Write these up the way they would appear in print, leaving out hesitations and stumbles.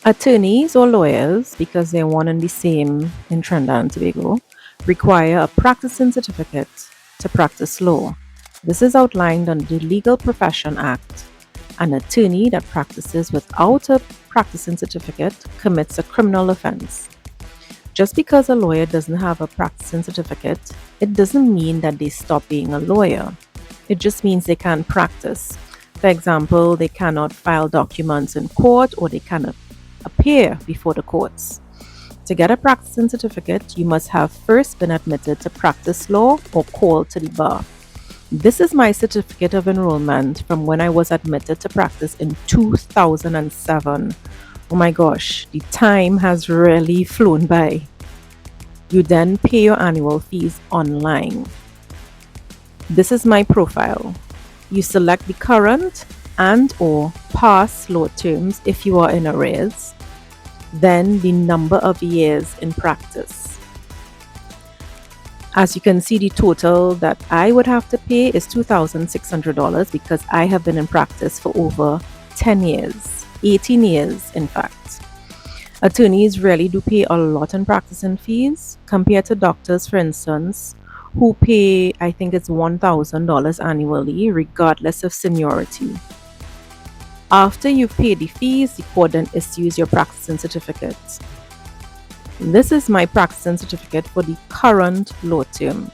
Attorneys or lawyers, because they're one and the same in Trinidad and Tobago, require a practicing certificate to practice law. This is outlined under the Legal Profession Act. An attorney that practices without a practicing certificate commits a criminal offense. Just because a lawyer doesn't have a practicing certificate, it doesn't mean that they stop being a lawyer. It just means they can't practice. For example, they cannot file documents in court or they cannot appear before the courts. To get a practicing certificate, you must have first been admitted to practice law or called to the bar. This is my certificate of enrollment from when I was admitted to practice in 2007. Oh my gosh, the time has really flown by. You then pay your annual fees online. This is my profile. You select the current and or past law terms if you are in arrears, then the number of years in practice. As you can see, the total that I would have to pay is $2,600 because I have been in practice for over 10 years, 18 years in fact. Attorneys really do pay a lot in practicing fees compared to doctors, for instance, who pay, I think it's $1,000 annually, regardless of seniority. After you've paid the fees, the court then issues your practicing certificate. This is my practicing certificate for the current law term.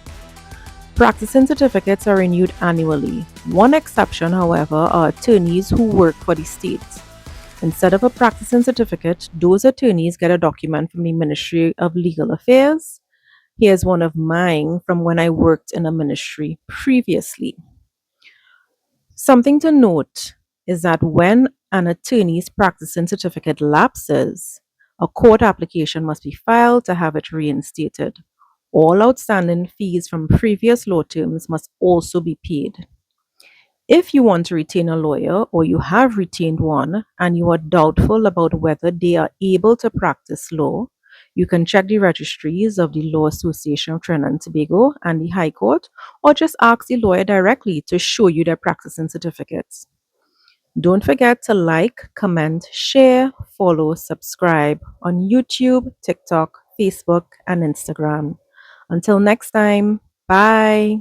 Practicing certificates are renewed annually. One exception, however, are attorneys who work for the state. Instead of a practicing certificate, those attorneys get a document from the Ministry of Legal Affairs. Here's one of mine from when I worked in a ministry previously. Something to note is that when an attorney's practicing certificate lapses, a court application must be filed to have it reinstated. All outstanding fees from previous law terms must also be paid. If you want to retain a lawyer or you have retained one and you are doubtful about whether they are able to practice law, you can check the registries of the Law Association of Trinidad and Tobago and the High Court, or just ask the lawyer directly to show you their practicing certificates. Don't forget to like, comment, share, follow, subscribe on YouTube, TikTok, Facebook, and Instagram. Until next time, bye.